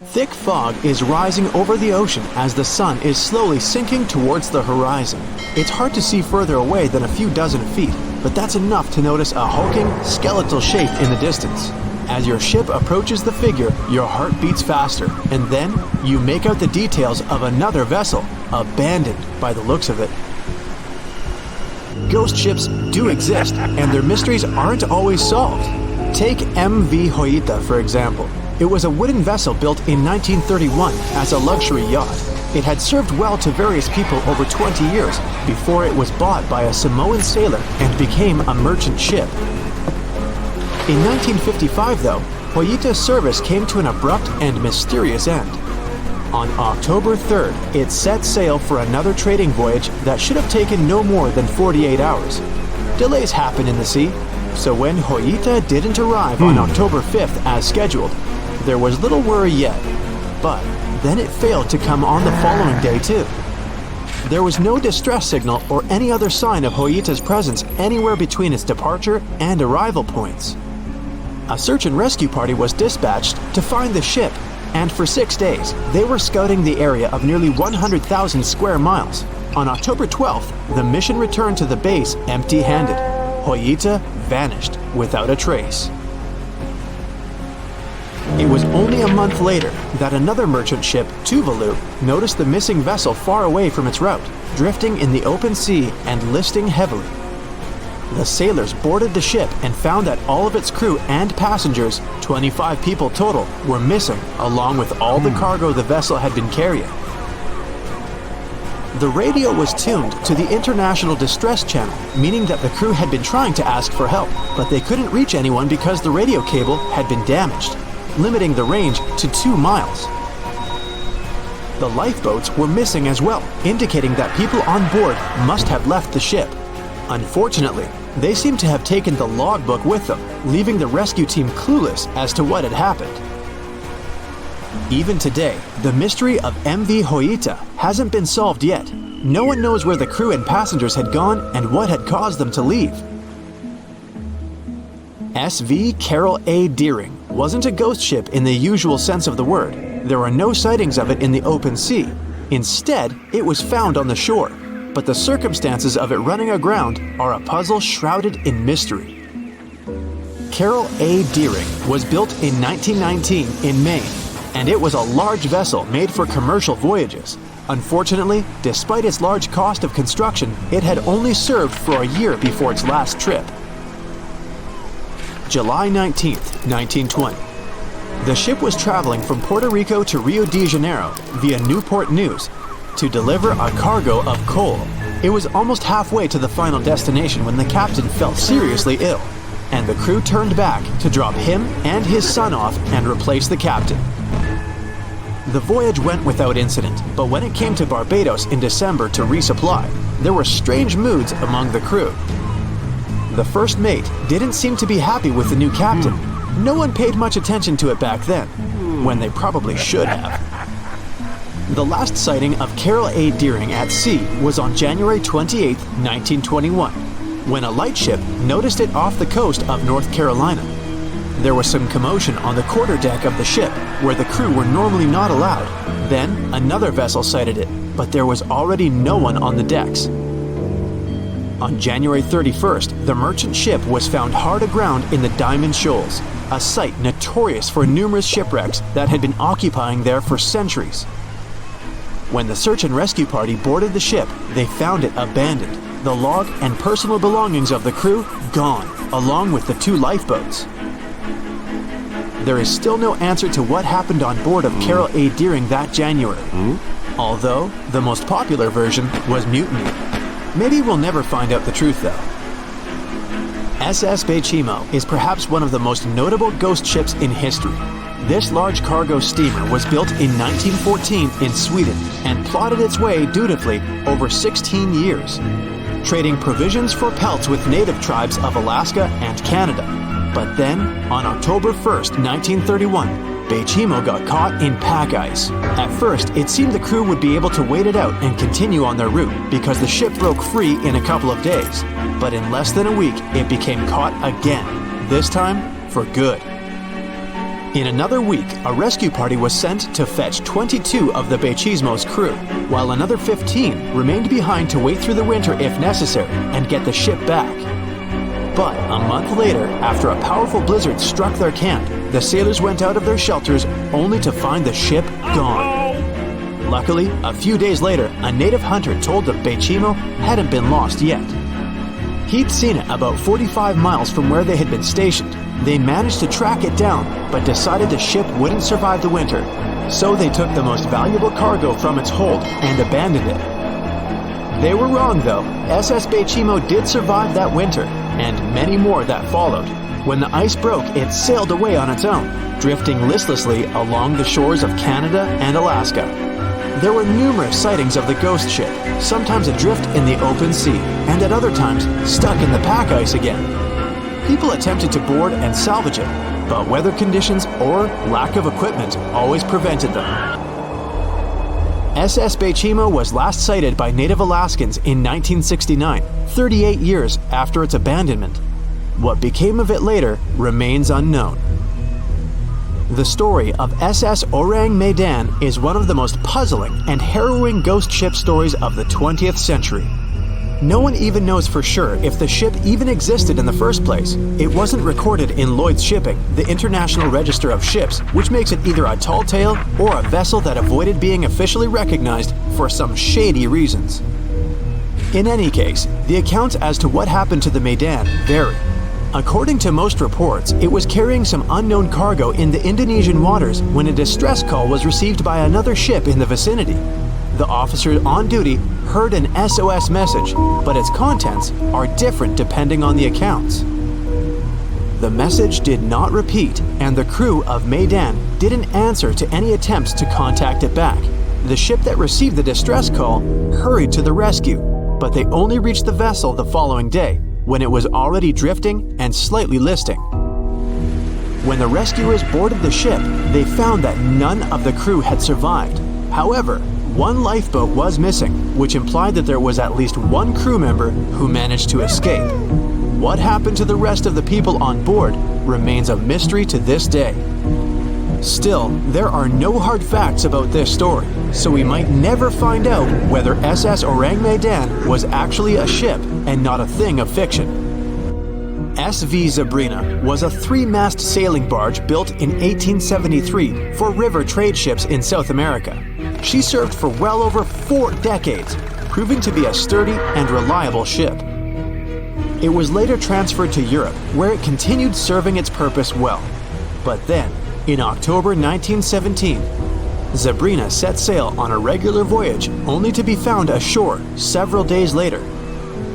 Thick fog is rising over the ocean as the sun is slowly sinking towards the horizon. It's hard to see further away than a few dozen feet, but that's enough to notice a hulking, skeletal shape in the distance. As your ship approaches the figure, your heart beats faster, and then you make out the details of another vessel, abandoned by the looks of it. Ghost ships do exist, and their mysteries aren't always solved. Take MV Joyita, for example. It was a wooden vessel built in 1931 as a luxury yacht. It had served well to various people over 20 years before it was bought by a Samoan sailor and became a merchant ship. In 1955, though, Joyita's service came to an abrupt and mysterious end. On October 3rd, it set sail for another trading voyage that should have taken no more than 48 hours. Delays happen in the sea, so when Joyita didn't arrive on October 5th as scheduled, there was little worry yet. But then it failed to come on the following day too. There was no distress signal or any other sign of Joyita's presence anywhere between its departure and arrival points. A search and rescue party was dispatched to find the ship, and for 6 days, they were scouting the area of nearly 100,000 square miles. On October 12th, the mission returned to the base empty-handed. Joyita vanished without a trace. It was only a month later that another merchant ship, Tuvalu, noticed the missing vessel far away from its route, drifting in the open sea and listing heavily. The sailors boarded the ship and found that all of its crew and passengers, 25 people total, were missing, along with all the cargo the vessel had been carrying. The radio was tuned to the International Distress Channel, meaning that the crew had been trying to ask for help, but they couldn't reach anyone because the radio cable had been damaged, limiting the range to 2 miles. The lifeboats were missing as well, indicating that people on board must have left the ship. Unfortunately, they seem to have taken the logbook with them, leaving the rescue team clueless as to what had happened. Even today, the mystery of MV Joyita hasn't been solved yet. No one knows where the crew and passengers had gone and what had caused them to leave. SV Carol A. Deering wasn't a ghost ship in the usual sense of the word. There are no sightings of it in the open sea. Instead, it was found on the shore, but the circumstances of it running aground are a puzzle shrouded in mystery. Carol A. Deering was built in 1919 in Maine, and it was a large vessel made for commercial voyages. Unfortunately, despite its large cost of construction, it had only served for a year before its last trip. July 19, 1920. The ship was traveling from Puerto Rico to Rio de Janeiro via Newport News to deliver a cargo of coal. It was almost halfway to the final destination when the captain fell seriously ill, and the crew turned back to drop him and his son off and replace the captain. The voyage went without incident, but when it came to Barbados in December to resupply, there were strange moods among the crew. The first mate didn't seem to be happy with the new captain. No one paid much attention to it back then, when they probably should have. The last sighting of Carol A. Deering at sea was on January 28, 1921, when a lightship noticed it off the coast of North Carolina. There was some commotion on the quarterdeck of the ship, where the crew were normally not allowed. Then, another vessel sighted it, but there was already no one on the decks. On January 31st, the merchant ship was found hard aground in the Diamond Shoals, a site notorious for numerous shipwrecks that had been occupying there for centuries. When the search and rescue party boarded the ship, they found it abandoned, the log and personal belongings of the crew gone, along with the 2 lifeboats. There is still no answer to what happened on board of Carol A. Deering that January, although the most popular version was mutiny. Maybe we'll never find out the truth though. SS Baychimo is perhaps one of the most notable ghost ships in history. This large cargo steamer was built in 1914 in Sweden and plodded its way dutifully over 16 years, trading provisions for pelts with native tribes of Alaska and Canada. But then, on October 1st, 1931, Baychimo got caught in pack ice. At first, it seemed the crew would be able to wait it out and continue on their route because the ship broke free in a couple of days. But in less than a week, it became caught again, this time for good. In another week, a rescue party was sent to fetch 22 of the Baychimo's crew, while another 15 remained behind to wait through the winter if necessary and get the ship back. But a month later, after a powerful blizzard struck their camp, the sailors went out of their shelters only to find the ship gone. Luckily, a few days later, a native hunter told that Baychimo hadn't been lost yet. He'd seen it about 45 miles from where they had been stationed. They managed to track it down, but decided the ship wouldn't survive the winter. So they took the most valuable cargo from its hold and abandoned it. They were wrong though. SS Baychimo did survive that winter, and many more that followed. When the ice broke, it sailed away on its own, drifting listlessly along the shores of Canada and Alaska. There were numerous sightings of the ghost ship, sometimes adrift in the open sea, and at other times stuck in the pack ice again. People attempted to board and salvage it, but weather conditions or lack of equipment always prevented them. SS Baychimo was last sighted by native Alaskans in 1969, 38 years after its abandonment. What became of it later remains unknown. The story of SS Ourang Medan is one of the most puzzling and harrowing ghost ship stories of the 20th century. No one even knows for sure if the ship even existed in the first place. It wasn't recorded in Lloyd's Shipping, the International Register of Ships, which makes it either a tall tale or a vessel that avoided being officially recognized for some shady reasons. In any case, the accounts as to what happened to the Medan vary. According to most reports, it was carrying some unknown cargo in the Indonesian waters when a distress call was received by another ship in the vicinity. The officer on duty heard an SOS message, but its contents are different depending on the accounts. The message did not repeat, and the crew of Medan didn't answer to any attempts to contact it back. The ship that received the distress call hurried to the rescue, but they only reached the vessel the following day, when it was already drifting and slightly listing. When the rescuers boarded the ship, they found that none of the crew had survived. However, one lifeboat was missing, which implied that there was at least one crew member who managed to escape. What happened to the rest of the people on board remains a mystery to this day. Still, there are no hard facts about this story, so we might never find out whether SS Ourang Medan was actually a ship and not a thing of fiction. SV Zebrina was a 3-mast sailing barge built in 1873 for river trade ships in South America. She served for well over 4 decades, proving to be a sturdy and reliable ship. It was later transferred to Europe, where it continued serving its purpose well. But then, in October 1917, Zebrina set sail on a regular voyage only to be found ashore several days later.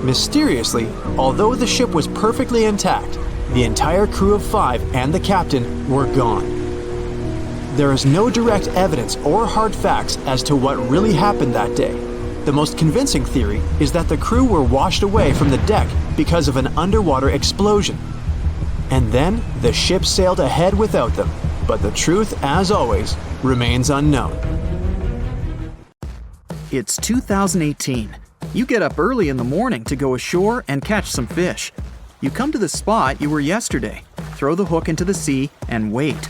Mysteriously, although the ship was perfectly intact, the entire crew of 5 and the captain were gone. There is no direct evidence or hard facts as to what really happened that day. The most convincing theory is that the crew were washed away from the deck because of an underwater explosion. And then the ship sailed ahead without them, but the truth, as always, remains unknown. It's 2018. You get up early in the morning to go ashore and catch some fish. You come to the spot you were yesterday, throw the hook into the sea, and wait.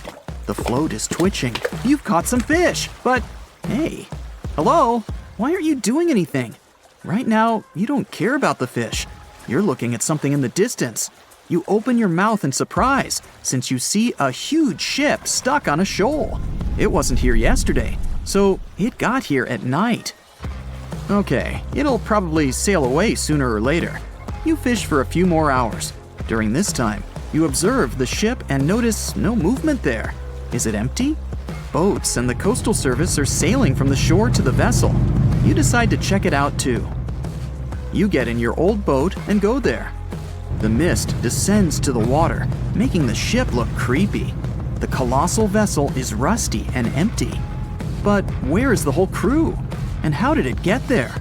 The float is twitching. You've caught some fish, but hey, hello? Why aren't you doing anything? Right now, you don't care about the fish. You're looking at something in the distance. You open your mouth in surprise since you see a huge ship stuck on a shoal. It wasn't here yesterday, so it got here at night. Okay, it'll probably sail away sooner or later. You fish for a few more hours. During this time, you observe the ship and notice no movement there. Is it empty? Boats and the Coastal Service are sailing from the shore to the vessel. You decide to check it out too. You get in your old boat and go there. The mist descends to the water, making the ship look creepy. The colossal vessel is rusty and empty. But where is the whole crew? And how did it get there?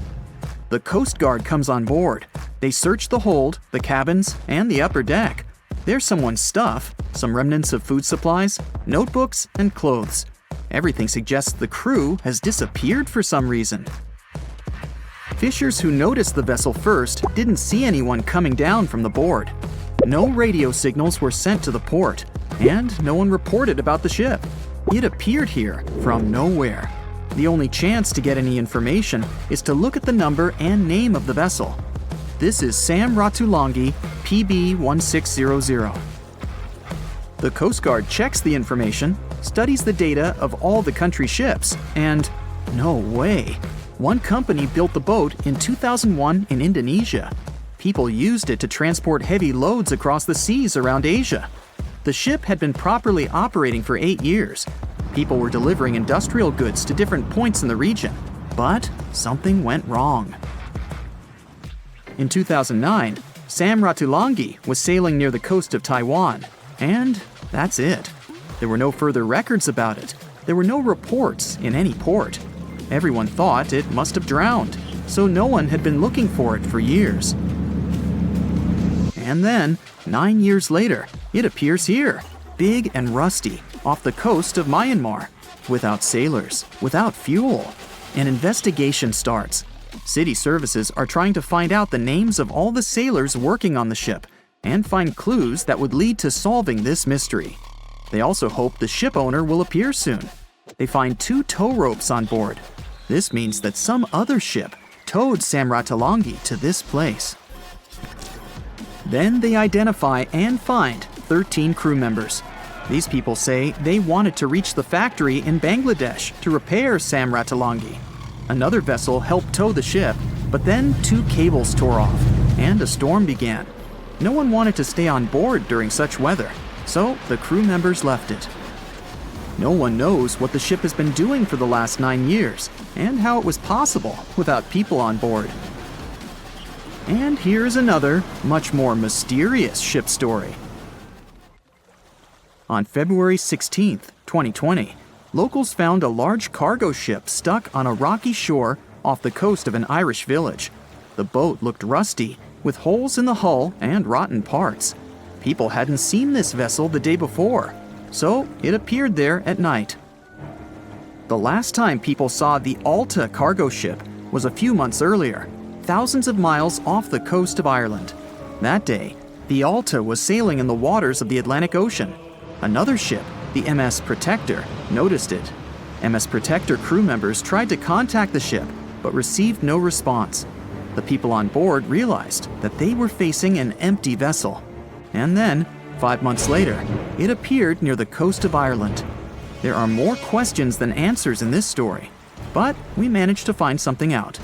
The Coast Guard comes on board. They search the hold, the cabins, and the upper deck. There's someone's stuff, some remnants of food supplies, notebooks, and clothes. Everything suggests the crew has disappeared for some reason. Fishers who noticed the vessel first didn't see anyone coming down from the board. No radio signals were sent to the port. and no one reported about the ship. It appeared here from nowhere. The only chance to get any information is to look at the number and name of the vessel. This is Sam Ratulangi, PB 1600. The Coast Guard checks the information, studies the data of all the country's ships, and no way. One company built the boat in 2001 in Indonesia. People used it to transport heavy loads across the seas around Asia. The ship had been properly operating for 8 years. People were delivering industrial goods to different points in the region, but something went wrong. In 2009, Sam Ratulangi was sailing near the coast of Taiwan, and that's it. There were no further records about it. There were no reports in any port. Everyone thought it must have drowned, so no one had been looking for it for years. And then, 9 years later, it appears here, big and rusty, off the coast of Myanmar, without sailors, without fuel. An investigation starts. City services are trying to find out the names of all the sailors working on the ship and find clues that would lead to solving this mystery. They also hope the ship owner will appear soon. They find 2 tow ropes on board. This means that some other ship towed Sam Ratulangi to this place. Then they identify and find 13 crew members. These people say they wanted to reach the factory in Bangladesh to repair Sam Ratulangi. Another vessel helped tow the ship, but then 2 cables tore off, and a storm began. No one wanted to stay on board during such weather, so the crew members left it. No one knows what the ship has been doing for the last 9 years, and how it was possible without people on board. And here's another, much more mysterious ship story. On February 16, 2020, locals found a large cargo ship stuck on a rocky shore off the coast of an Irish village. The boat looked rusty, with holes in the hull and rotten parts. People hadn't seen this vessel the day before, so it appeared there at night. The last time people saw the Alta cargo ship was a few months earlier, thousands of miles off the coast of Ireland. That day, the Alta was sailing in the waters of the Atlantic Ocean. Another ship, the MS Protector, noticed it. MS Protector crew members tried to contact the ship, but received no response. The people on board realized that they were facing an empty vessel. And then, 5 months later, it appeared near the coast of Ireland. There are more questions than answers in this story, but we managed to find something out.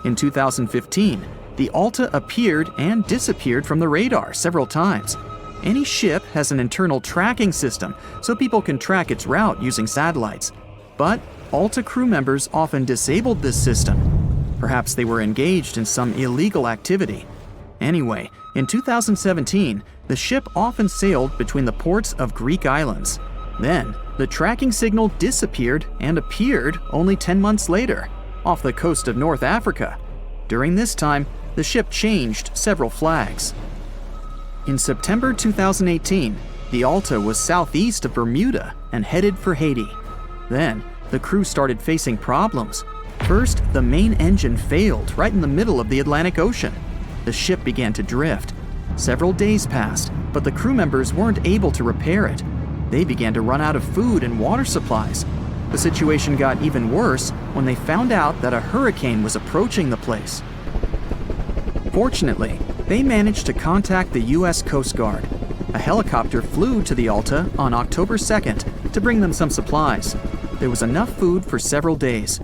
In 2015, the Alta appeared and disappeared from the radar several times. Any ship has an internal tracking system, so people can track its route using satellites. But Alta crew members often disabled this system. Perhaps they were engaged in some illegal activity. Anyway, in 2017, the ship often sailed between the ports of Greek islands. Then, the tracking signal disappeared and appeared only 10 months later, off the coast of North Africa. During this time, the ship changed several flags. In September 2018, the Alta was southeast of Bermuda and headed for Haiti. Then, the crew started facing problems. First, the main engine failed right in the middle of the Atlantic Ocean. The ship began to drift. Several days passed, but the crew members weren't able to repair it. They began to run out of food and water supplies. The situation got even worse when they found out that a hurricane was approaching the place. Fortunately, they managed to contact the U.S. Coast Guard. A helicopter flew to the Alta on October 2nd to bring them some supplies. There was enough food for several days.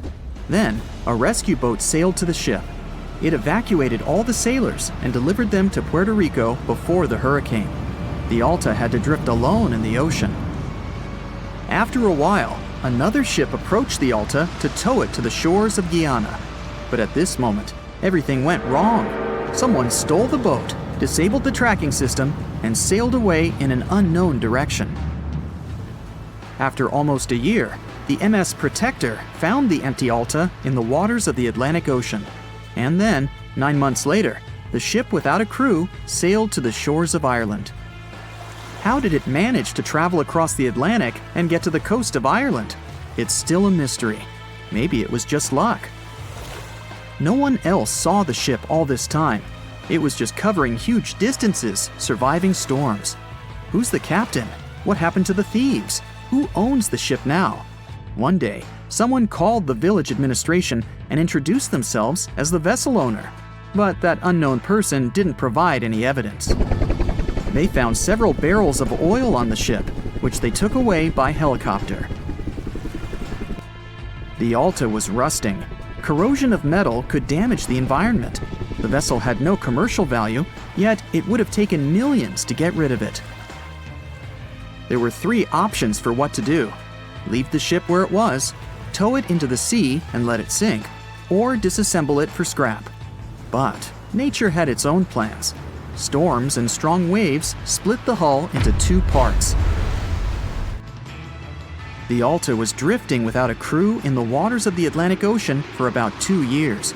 Then, a rescue boat sailed to the ship. It evacuated all the sailors and delivered them to Puerto Rico before the hurricane. The Alta had to drift alone in the ocean. After a while, another ship approached the Alta to tow it to the shores of Guyana. But at this moment, everything went wrong. Someone stole the boat, disabled the tracking system, and sailed away in an unknown direction. After almost a year, the MS Protector found the empty Alta in the waters of the Atlantic Ocean. And then, 9 months later, the ship without a crew sailed to the shores of Ireland. How did it manage to travel across the Atlantic and get to the coast of Ireland? It's still a mystery. Maybe it was just luck. No one else saw the ship all this time. It was just covering huge distances, surviving storms. Who's the captain? What happened to the thieves? Who owns the ship now? One day, someone called the village administration and introduced themselves as the vessel owner, but that unknown person didn't provide any evidence. They found several barrels of oil on the ship, which they took away by helicopter. The Alta was rusting. Corrosion of metal could damage the environment. The vessel had no commercial value, yet it would have taken millions to get rid of it. There were 3 options for what to do: leave the ship where it was, tow it into the sea and let it sink, or disassemble it for scrap. But nature had its own plans. Storms and strong waves split the hull into 2 parts. The Alta was drifting without a crew in the waters of the Atlantic Ocean for about 2 years.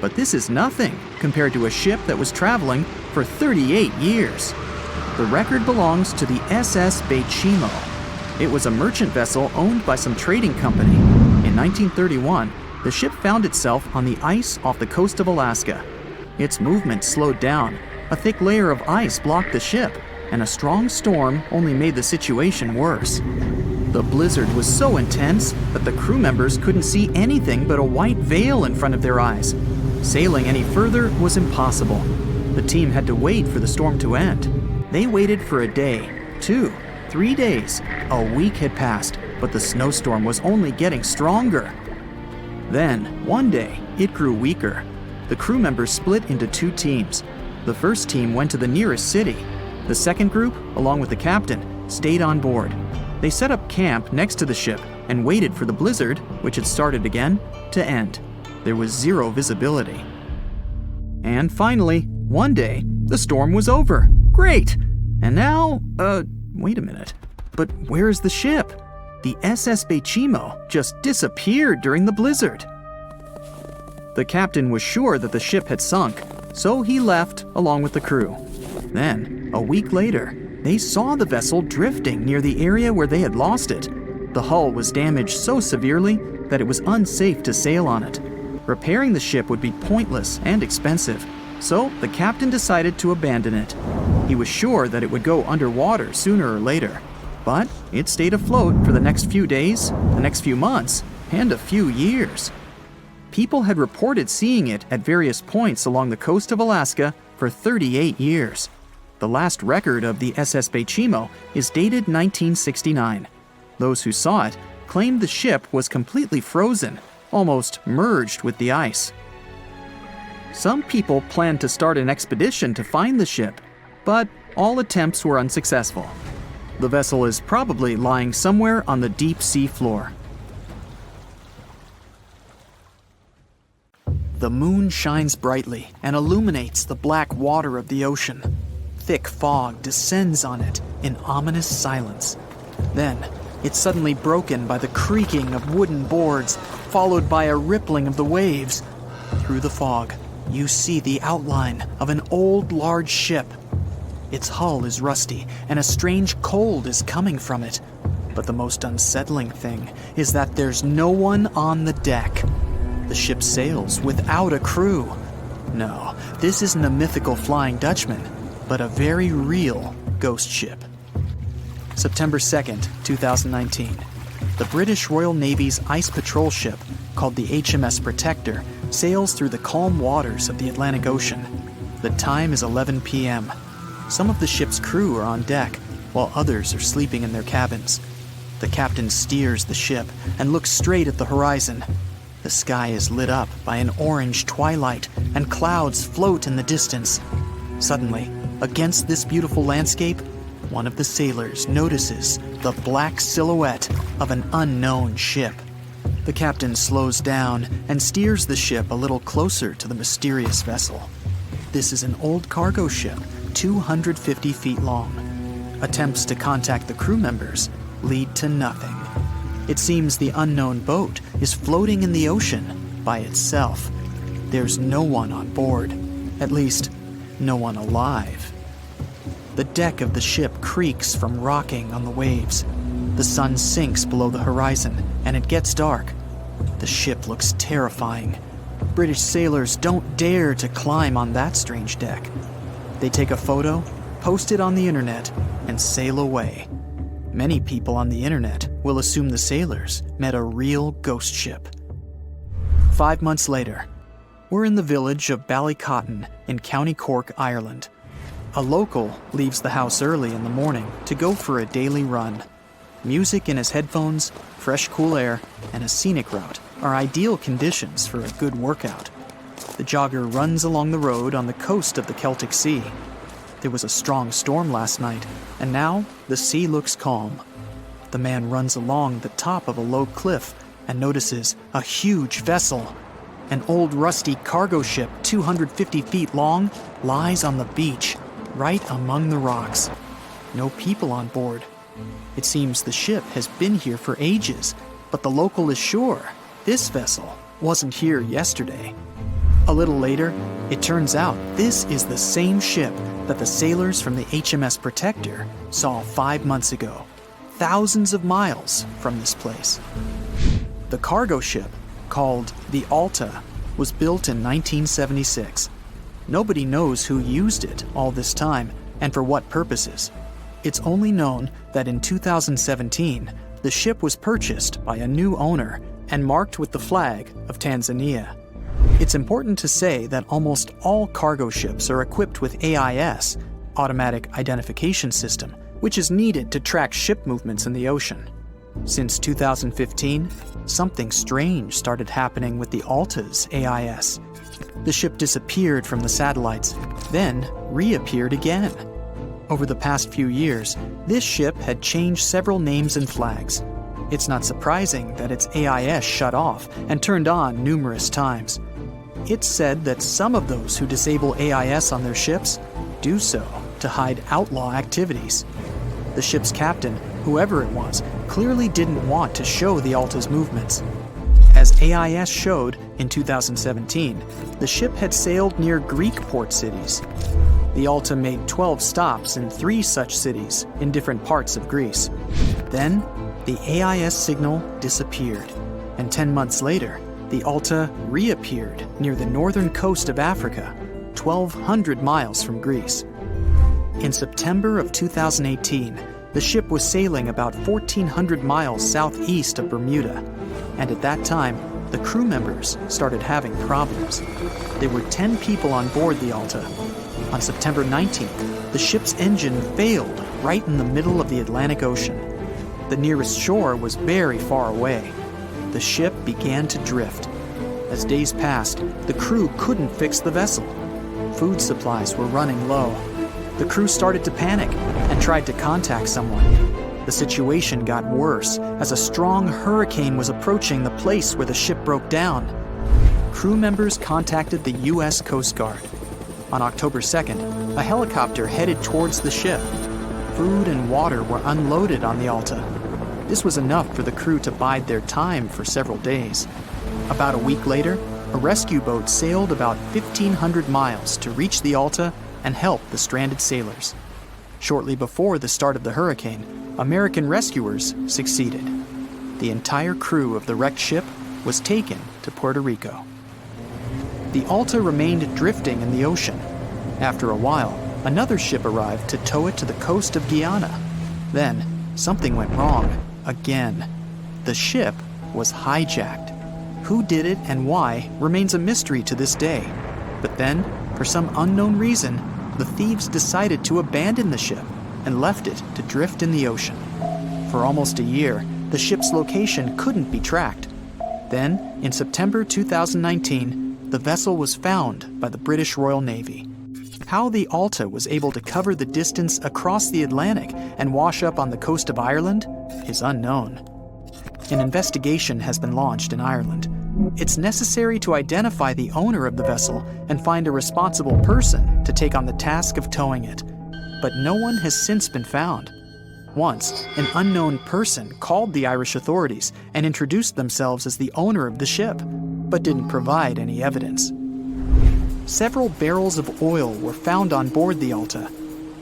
But this is nothing compared to a ship that was traveling for 38 years. The record belongs to the SS Baychimo. It was a merchant vessel owned by some trading company. In 1931, the ship found itself on the ice off the coast of Alaska. Its movement slowed down. A thick layer of ice blocked the ship, and a strong storm only made the situation worse. The blizzard was so intense that the crew members couldn't see anything but a white veil in front of their eyes. Sailing any further was impossible. The team had to wait for the storm to end. They waited for a day, 2, 3 days. A week had passed, but the snowstorm was only getting stronger. Then, one day, it grew weaker. The crew members split into 2 teams. The first team went to the nearest city. The second group, along with the captain, stayed on board. They set up camp next to the ship and waited for the blizzard, which had started again, to end. There was 0 visibility. And finally, one day, the storm was over. Great! And now, wait a minute. But where is the ship? The SS Baychimo just disappeared during the blizzard. The captain was sure that the ship had sunk, so he left along with the crew. Then, a week later, they saw the vessel drifting near the area where they had lost it. The hull was damaged so severely that it was unsafe to sail on it. Repairing the ship would be pointless and expensive, so the captain decided to abandon it. He was sure that it would go underwater sooner or later, but it stayed afloat for the next few days, the next few months, and a few years. People had reported seeing it at various points along the coast of Alaska for 38 years. The last record of the SS Baychimo is dated 1969. Those who saw it claimed the ship was completely frozen, almost merged with the ice. Some people planned to start an expedition to find the ship, but all attempts were unsuccessful. The vessel is probably lying somewhere on the deep sea floor. The moon shines brightly and illuminates the black water of the ocean. Thick fog descends on it in ominous silence. Then, it's suddenly broken by the creaking of wooden boards, followed by a rippling of the waves. Through the fog, you see the outline of an old, large ship. Its hull is rusty, and a strange cold is coming from it. But the most unsettling thing is that there's no one on the deck. The ship sails without a crew. No, this isn't a mythical Flying Dutchman, but a very real ghost ship. September 2nd, 2019. The British Royal Navy's ice patrol ship, called the HMS Protector, sails through the calm waters of the Atlantic Ocean. The time is 11 p.m. Some of the ship's crew are on deck, while others are sleeping in their cabins. The captain steers the ship and looks straight at the horizon. The sky is lit up by an orange twilight, and clouds float in the distance. Suddenly, against this beautiful landscape, one of the sailors notices the black silhouette of an unknown ship. The captain slows down and steers the ship a little closer to the mysterious vessel. This is an old cargo ship, 250 feet long. Attempts to contact the crew members lead to nothing. It seems the unknown boat is floating in the ocean by itself. There's no one on board, at least, no one alive. The deck of the ship creaks from rocking on the waves. The sun sinks below the horizon, and it gets dark. The ship looks terrifying. British sailors don't dare to climb on that strange deck. They take a photo, post it on the internet, and sail away. Many people on the internet will assume the sailors met a real ghost ship. 5 months later, we're in the village of Ballycotton in County Cork, Ireland. A local leaves the house early in the morning to go for a daily run. Music in his headphones, fresh cool air, and a scenic route are ideal conditions for a good workout. The jogger runs along the road on the coast of the Celtic Sea. There was a strong storm last night, and now the sea looks calm. The man runs along the top of a low cliff and notices a huge vessel. An old rusty cargo ship 250 feet long lies on the beach, right among the rocks. No people on board. It seems the ship has been here for ages, but the local is sure this vessel wasn't here yesterday. A little later, it turns out this is the same ship that the sailors from the HMS Protector saw 5 months ago, thousands of miles from this place. The cargo ship, called the Alta, was built in 1976. Nobody knows who used it all this time and for what purposes. It's only known that in 2017, the ship was purchased by a new owner and marked with the flag of Tanzania. It's important to say that almost all cargo ships are equipped with AIS, Automatic Identification System, which is needed to track ship movements in the ocean. Since 2015, something strange started happening with the Alta's AIS. The ship disappeared from the satellites, then reappeared again. Over the past few years, this ship had changed several names and flags. It's not surprising that its AIS shut off and turned on numerous times. It's said that some of those who disable AIS on their ships do so to hide outlaw activities. The ship's captain, whoever it was, clearly didn't want to show the Alta's movements. As AIS showed in 2017, the ship had sailed near Greek port cities. The Alta made 12 stops in 3 such cities in different parts of Greece. Then, the AIS signal disappeared, and 10 months later, the Alta reappeared near the northern coast of Africa, 1,200 miles from Greece. In September of 2018, the ship was sailing about 1,400 miles southeast of Bermuda, and at that time, the crew members started having problems. There were 10 people on board the Alta. On September 19th, the ship's engine failed right in the middle of the Atlantic Ocean. The nearest shore was very far away. The ship began to drift. As days passed, the crew couldn't fix the vessel. Food supplies were running low. The crew started to panic and tried to contact someone. The situation got worse as a strong hurricane was approaching the place where the ship broke down. Crew members contacted the U.S. Coast Guard. On October 2nd, a helicopter headed towards the ship. Food and water were unloaded on the Alta. This was enough for the crew to bide their time for several days. About a week later, a rescue boat sailed about 1,500 miles to reach the Alta and help the stranded sailors. Shortly before the start of the hurricane, American rescuers succeeded. The entire crew of the wrecked ship was taken to Puerto Rico. The Alta remained drifting in the ocean. After a while, another ship arrived to tow it to the coast of Guyana. Then, something went wrong. Again. The ship was hijacked. Who did it and why remains a mystery to this day. But then, for some unknown reason, the thieves decided to abandon the ship and left it to drift in the ocean. For almost a year, the ship's location couldn't be tracked. Then, in September 2019, the vessel was found by the British Royal Navy. How the Alta was able to cover the distance across the Atlantic and wash up on the coast of Ireland is unknown. An investigation has been launched in Ireland. It's necessary to identify the owner of the vessel and find a responsible person to take on the task of towing it. But no one has since been found. Once, an unknown person called the Irish authorities and introduced themselves as the owner of the ship, but didn't provide any evidence. Several barrels of oil were found on board the Alta.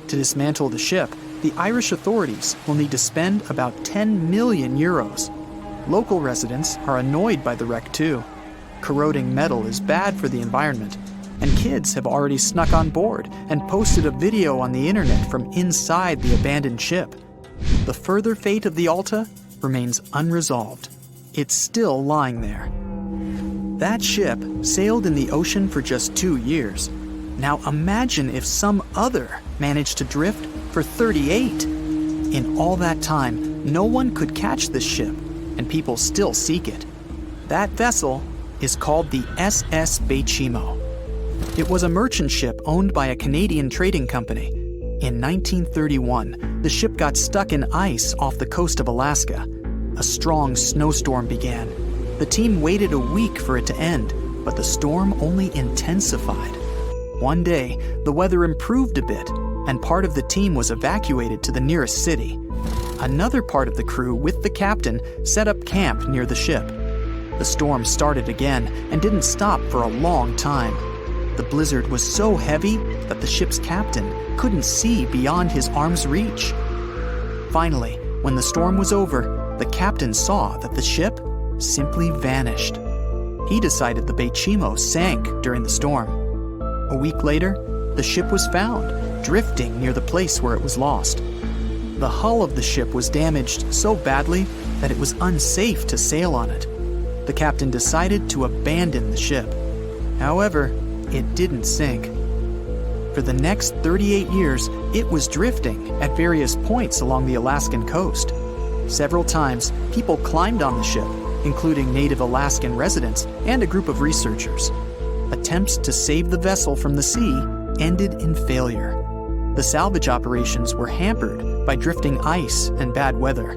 To dismantle the ship, the Irish authorities will need to spend about 10 million euros. Local residents are annoyed by the wreck too. Corroding metal is bad for the environment, and kids have already snuck on board and posted a video on the internet from inside the abandoned ship. the further fate of the Alta remains unresolved. It's still lying there. That ship sailed in the ocean for just 2 years. Now imagine if some other managed to drift for 38. In all that time, no one could catch this ship, and people still seek it. That vessel is called the SS Baychimo. It was a merchant ship owned by a Canadian trading company. In 1931, the ship got stuck in ice off the coast of Alaska. A strong snowstorm began. The team waited a week for it to end, but the storm only intensified. One day, the weather improved a bit, and part of the team was evacuated to the nearest city. Another part of the crew, with the captain, set up camp near the ship. The storm started again and didn't stop for a long time. The blizzard was so heavy that the ship's captain couldn't see beyond his arm's reach. Finally, when the storm was over, the captain saw that the ship simply vanished. He decided the Baychimo sank during the storm. A week later, the ship was found, drifting near the place where it was lost. The hull of the ship was damaged so badly that it was unsafe to sail on it. The captain decided to abandon the ship. However, it didn't sink. For the next 38 years, it was drifting at various points along the Alaskan coast. Several times, people climbed on the ship, including native Alaskan residents and a group of researchers. Attempts to save the vessel from the sea ended in failure. The salvage operations were hampered by drifting ice and bad weather.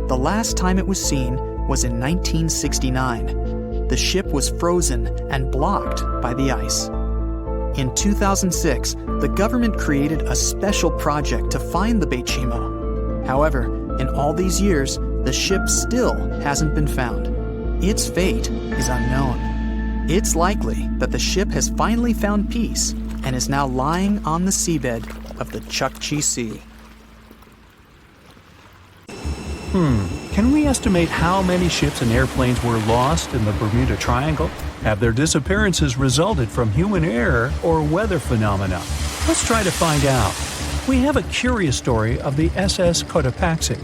The last time it was seen was in 1969. The ship was frozen and blocked by the ice. In 2006, the government created a special project to find the Baychimo. However, in all these years, the ship still hasn't been found. Its fate is unknown. It's likely that the ship has finally found peace and is now lying on the seabed of the Chukchi Sea. Can we estimate how many ships and airplanes were lost in the Bermuda Triangle? Have their disappearances resulted from human error or weather phenomena? Let's try to find out. We have a curious story of the SS Cotopaxi.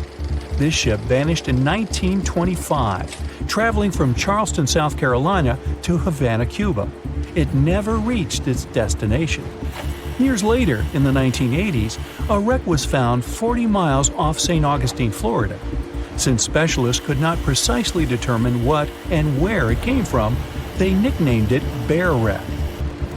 This ship vanished in 1925, traveling from Charleston, South Carolina to Havana, Cuba. It never reached its destination. Years later, in the 1980s, a wreck was found 40 miles off St. Augustine, Florida. Since specialists could not precisely determine what and where it came from, they nicknamed it Bear Wreck.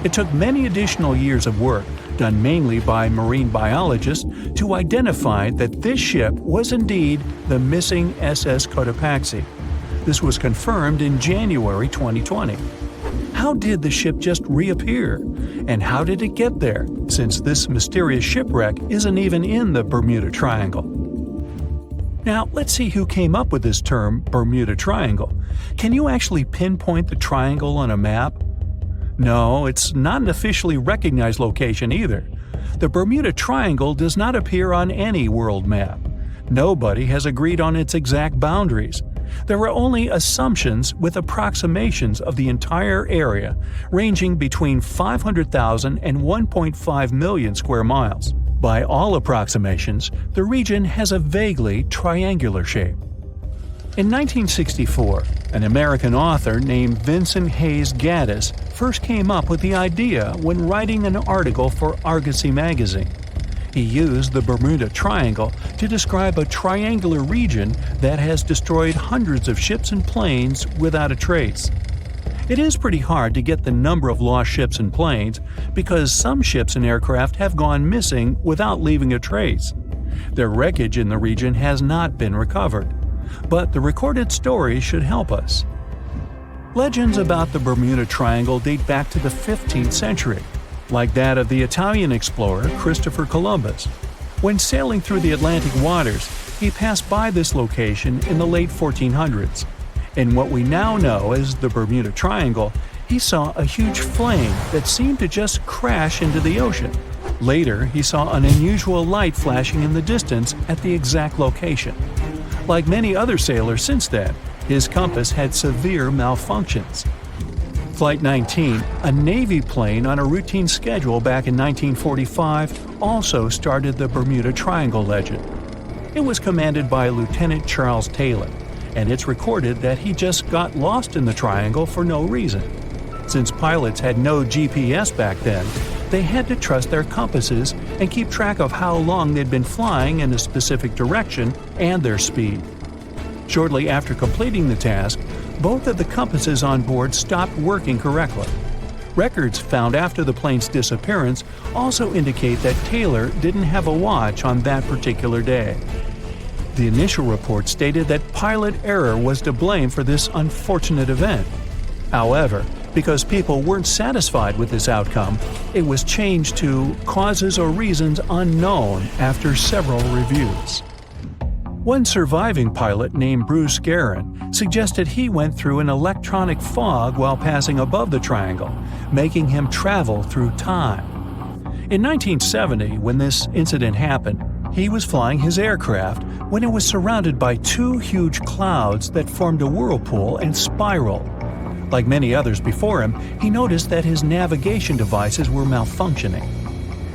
It took many additional years of work, done mainly by marine biologists, to identify that this ship was indeed the missing SS Cotopaxi. This was confirmed in January 2020. How did the ship just reappear? And how did it get there, since this mysterious shipwreck isn't even in the Bermuda Triangle? Now, let's see who came up with this term, Bermuda Triangle. Can you actually pinpoint the triangle on a map? No, it's not an officially recognized location either. The Bermuda Triangle does not appear on any world map. Nobody has agreed on its exact boundaries. There are only assumptions with approximations of the entire area, ranging between 500,000 and 1.5 million square miles. By all approximations, the region has a vaguely triangular shape. In 1964, an American author named Vincent Hayes Gaddis first came up with the idea when writing an article for Argosy magazine. He used the Bermuda Triangle to describe a triangular region that has destroyed hundreds of ships and planes without a trace. It is pretty hard to get the number of lost ships and planes because some ships and aircraft have gone missing without leaving a trace. Their wreckage in the region has not been recovered, but the recorded stories should help us. Legends about the Bermuda Triangle date back to the 15th century, like that of the Italian explorer Christopher Columbus. When sailing through the Atlantic waters, he passed by this location in the late 1400s. In what we now know as the Bermuda Triangle, he saw a huge flame that seemed to just crash into the ocean. Later, he saw an unusual light flashing in the distance at the exact location. Like many other sailors since then, his compass had severe malfunctions. Flight 19, a Navy plane on a routine schedule back in 1945, also started the Bermuda Triangle legend. It was commanded by Lieutenant Charles Taylor, and it's recorded that he just got lost in the triangle for no reason. Since pilots had no GPS back then, they had to trust their compasses and keep track of how long they'd been flying in a specific direction and their speed. Shortly after completing the task, both of the compasses on board stopped working correctly. Records found after the plane's disappearance also indicate that Taylor didn't have a watch on that particular day. The initial report stated that pilot error was to blame for this unfortunate event. However, because people weren't satisfied with this outcome, it was changed to causes or reasons unknown after several reviews. One surviving pilot named Bruce Guerin suggested he went through an electronic fog while passing above the triangle, making him travel through time. In 1970, when this incident happened, he was flying his aircraft when it was surrounded by two huge clouds that formed a whirlpool and spiraled. Like many others before him, he noticed that his navigation devices were malfunctioning.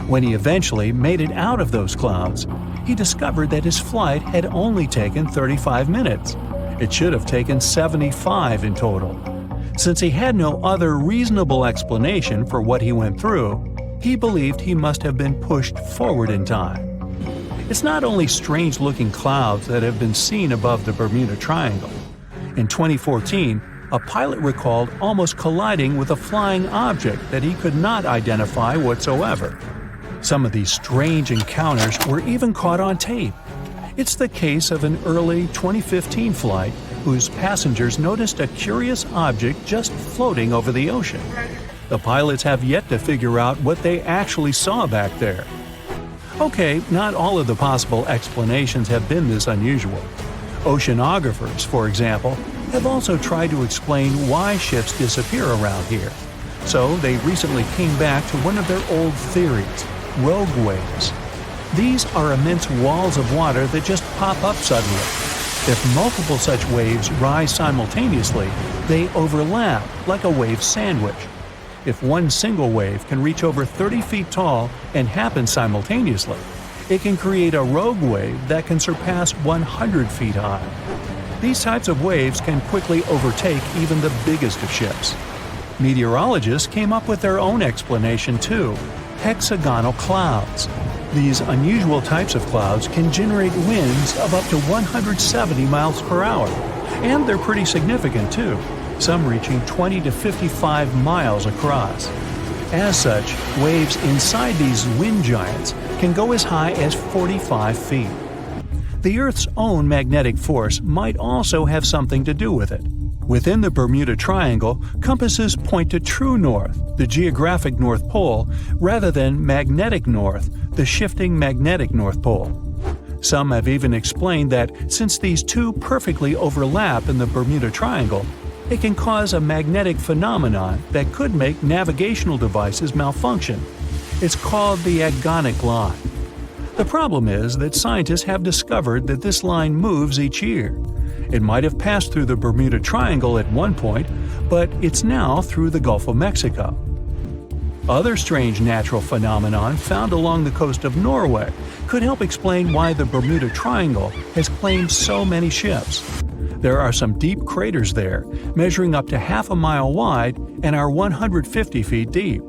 When he eventually made it out of those clouds, he discovered that his flight had only taken 35 minutes. It should have taken 75 in total. Since he had no other reasonable explanation for what he went through, he believed he must have been pushed forward in time. It's not only strange-looking clouds that have been seen above the Bermuda Triangle. In 2014, a pilot recalled almost colliding with a flying object that he could not identify whatsoever. Some of these strange encounters were even caught on tape. It's the case of an early 2015 flight whose passengers noticed a curious object just floating over the ocean. The pilots have yet to figure out what they actually saw back there. Okay, not all of the possible explanations have been this unusual. Oceanographers, for example, have also tried to explain why ships disappear around here. So they recently came back to one of their old theories: rogue waves. These are immense walls of water that just pop up suddenly. If multiple such waves rise simultaneously, they overlap like a wave sandwich. If one single wave can reach over 30 feet tall and happen simultaneously, it can create a rogue wave that can surpass 100 feet high. These types of waves can quickly overtake even the biggest of ships. Meteorologists came up with their own explanation too: hexagonal clouds. These unusual types of clouds can generate winds of up to 170 miles per hour, and they're pretty significant too, some reaching 20 to 55 miles across. As such, waves inside these wind giants can go as high as 45 feet. The Earth's own magnetic force might also have something to do with it. Within the Bermuda Triangle, compasses point to true north, the geographic North Pole, rather than magnetic north, the shifting magnetic North Pole. Some have even explained that since these two perfectly overlap in the Bermuda Triangle, it can cause a magnetic phenomenon that could make navigational devices malfunction. It's called the agonic line. The problem is that scientists have discovered that this line moves each year. It might have passed through the Bermuda Triangle at one point, but it's now through the Gulf of Mexico. Other strange natural phenomenon found along the coast of Norway could help explain why the Bermuda Triangle has claimed so many ships. There are some deep craters there, measuring up to half a mile wide and are 150 feet deep.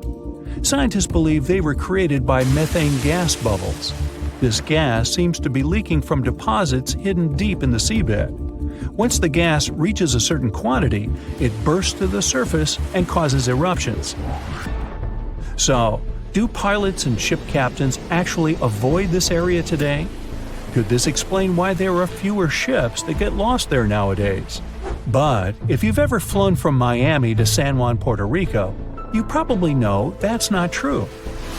Scientists believe they were created by methane gas bubbles. This gas seems to be leaking from deposits hidden deep in the seabed. Once the gas reaches a certain quantity, it bursts to the surface and causes eruptions. So, do pilots and ship captains actually avoid this area today? Could this explain why there are fewer ships that get lost there nowadays? But if you've ever flown from Miami to San Juan, Puerto Rico, you probably know that's not true.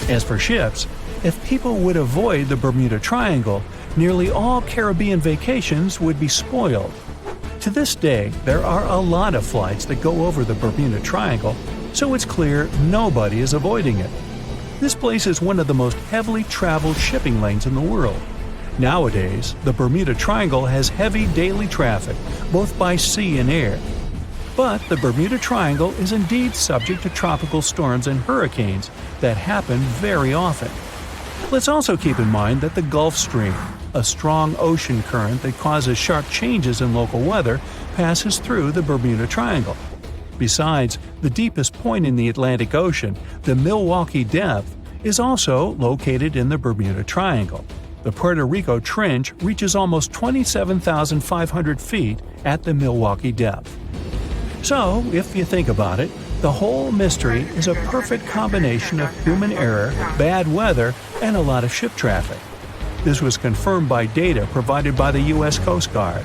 As for ships, if people would avoid the Bermuda Triangle, nearly all Caribbean vacations would be spoiled. To this day, there are a lot of flights that go over the Bermuda Triangle, so it's clear nobody is avoiding it. This place is one of the most heavily traveled shipping lanes in the world. Nowadays, the Bermuda Triangle has heavy daily traffic, both by sea and air. But the Bermuda Triangle is indeed subject to tropical storms and hurricanes that happen very often. Let's also keep in mind that the Gulf Stream, A strong ocean current that causes sharp changes in local weather passes through the Bermuda Triangle. Besides, the deepest point in the Atlantic Ocean, the Milwaukee Depth, is also located in the Bermuda Triangle. The Puerto Rico Trench reaches almost 27,500 feet at the Milwaukee Depth. So, if you think about it, the whole mystery is a perfect combination of human error, bad weather, and a lot of ship traffic. This was confirmed by data provided by the U.S. Coast Guard.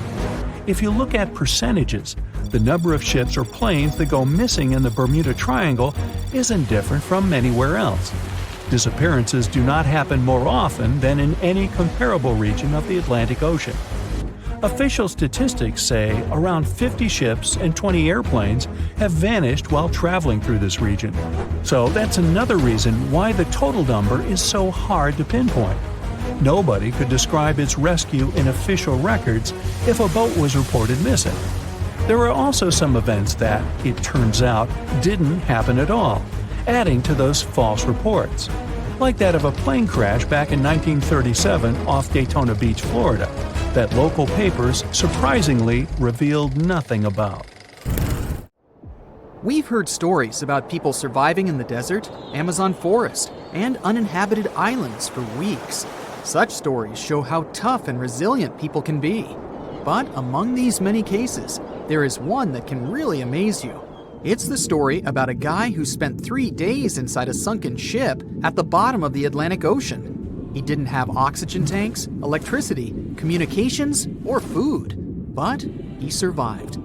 If you look at percentages, the number of ships or planes that go missing in the Bermuda Triangle isn't different from anywhere else. Disappearances do not happen more often than in any comparable region of the Atlantic Ocean. Official statistics say around 50 ships and 20 airplanes have vanished while traveling through this region. So that's another reason why the total number is so hard to pinpoint. Nobody could describe its rescue in official records if a boat was reported missing. There are also some events that, it turns out, didn't happen at all, adding to those false reports, like that of a plane crash back in 1937 off Daytona Beach, Florida, that local papers surprisingly revealed nothing about. We've heard stories about people surviving in the desert, Amazon forest, and uninhabited islands for weeks. Such stories show how tough and resilient people can be. But among these many cases, there is one that can really amaze you. It's the story about a guy who spent 3 days inside a sunken ship at the bottom of the Atlantic Ocean. He didn't have oxygen tanks, electricity, communications, or food, but he survived.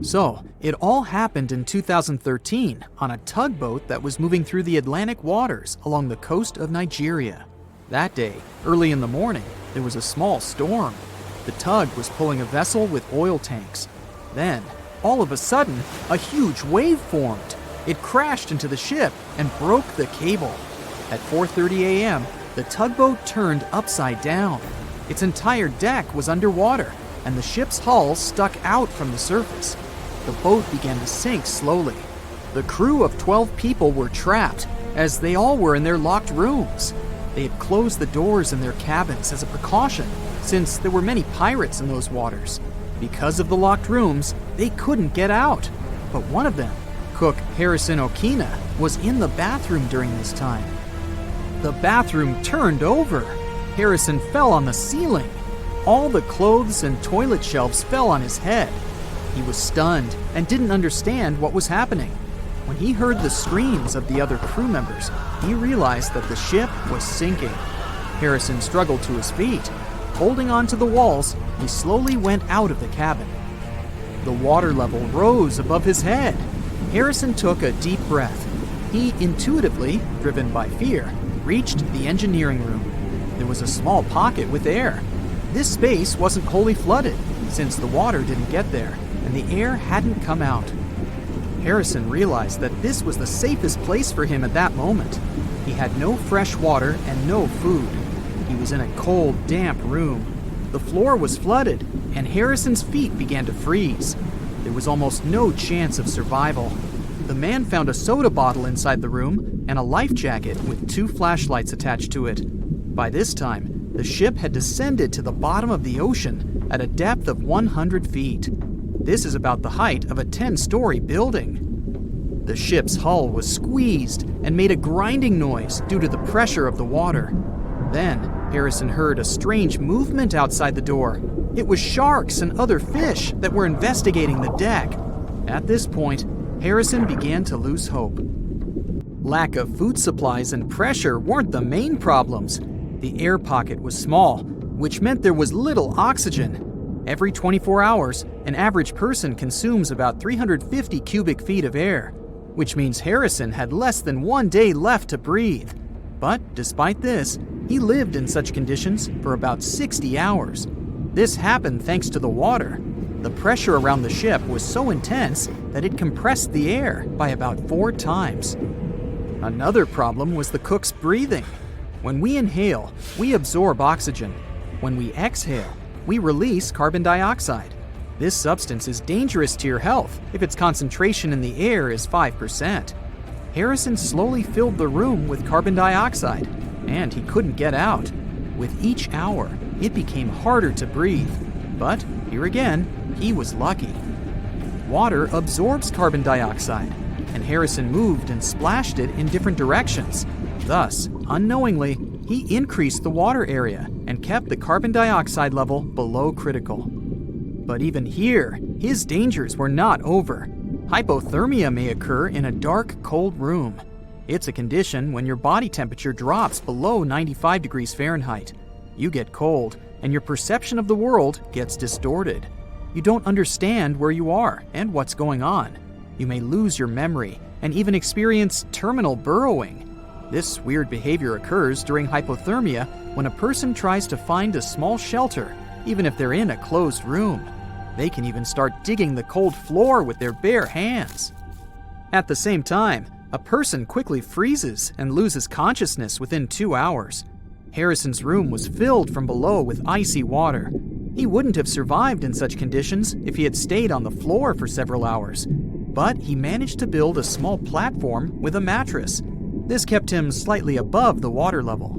So, it all happened in 2013 on a tugboat that was moving through the Atlantic waters along the coast of Nigeria. That day, early in the morning, there was a small storm. The tug was pulling a vessel with oil tanks. Then, all of a sudden, a huge wave formed. It crashed into the ship and broke the cable. At 4:30 a.m., the tugboat turned upside down. Its entire deck was underwater, and the ship's hull stuck out from the surface. The boat began to sink slowly. The crew of 12 people were trapped, as they all were in their locked rooms. They had closed the doors in their cabins as a precaution, since there were many pirates in those waters. Because of the locked rooms, they couldn't get out. But one of them, cook Harrison Okina, was in the bathroom during this time. The bathroom turned over. Harrison fell on the ceiling. All the clothes and toilet shelves fell on his head. He was stunned and didn't understand what was happening. When he heard the screams of the other crew members, he realized that the ship was sinking. Harrison struggled to his feet. Holding onto the walls, he slowly went out of the cabin. The water level rose above his head. Harrison took a deep breath. He intuitively, driven by fear, reached the engineering room. There was a small pocket with air. This space wasn't wholly flooded, since the water didn't get there, and the air hadn't come out. Harrison realized that this was the safest place for him at that moment. He had no fresh water and no food. He was in a cold, damp room. The floor was flooded, and Harrison's feet began to freeze. There was almost no chance of survival. The man found a soda bottle inside the room and a life jacket with 2 flashlights attached to it. By this time, the ship had descended to the bottom of the ocean at a depth of 100 feet. This is about the height of a 10-story building. The ship's hull was squeezed and made a grinding noise due to the pressure of the water. Then, Harrison heard a strange movement outside the door. It was sharks and other fish that were investigating the deck. At this point, Harrison began to lose hope. Lack of food supplies and pressure weren't the main problems. The air pocket was small, which meant there was little oxygen. Every 24 hours, an average person consumes about 350 cubic feet of air, which means Harrison had less than 1 day left to breathe. But despite this, he lived in such conditions for about 60 hours. This happened thanks to the water. The pressure around the ship was so intense that it compressed the air by about 4 times. Another problem was the cook's breathing. When we inhale, we absorb oxygen. When we exhale, we release carbon dioxide. This substance is dangerous to your health if its concentration in the air is 5%. Harrison slowly filled the room with carbon dioxide, and he couldn't get out. With each hour, it became harder to breathe. But here again, he was lucky. Water absorbs carbon dioxide, and Harrison moved and splashed it in different directions. Thus, unknowingly, he increased the water area and kept the carbon dioxide level below critical. But even here, his dangers were not over. Hypothermia may occur in a dark, cold room. It's a condition when your body temperature drops below 95 degrees Fahrenheit. You get cold, and your perception of the world gets distorted. You don't understand where you are and what's going on. You may lose your memory and even experience terminal burrowing. This weird behavior occurs during hypothermia when a person tries to find a small shelter, even if they're in a closed room. They can even start digging the cold floor with their bare hands. At the same time, a person quickly freezes and loses consciousness within 2 hours. Harrison's room was filled from below with icy water. He wouldn't have survived in such conditions if he had stayed on the floor for several hours. But he managed to build a small platform with a mattress. This kept him slightly above the water level.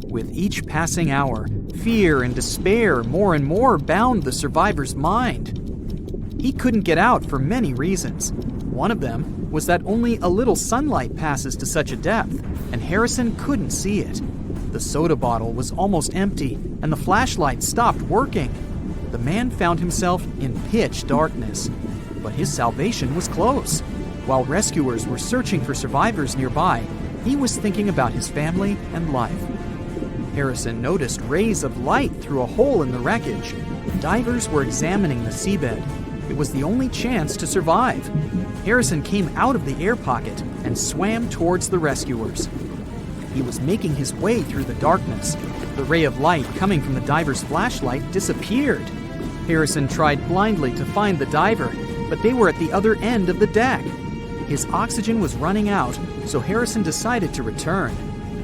With each passing hour, fear and despair more and more bound the survivor's mind. He couldn't get out for many reasons. One of them was that only a little sunlight passes to such a depth, and Harrison couldn't see it. The soda bottle was almost empty, and the flashlight stopped working. The man found himself in pitch darkness, but his salvation was close. While rescuers were searching for survivors nearby, he was thinking about his family and life. Harrison noticed rays of light through a hole in the wreckage. Divers were examining the seabed. It was the only chance to survive. Harrison came out of the air pocket and swam towards the rescuers. He was making his way through the darkness. The ray of light coming from the diver's flashlight disappeared. Harrison tried blindly to find the diver, but they were at the other end of the deck. His oxygen was running out, so Harrison decided to return.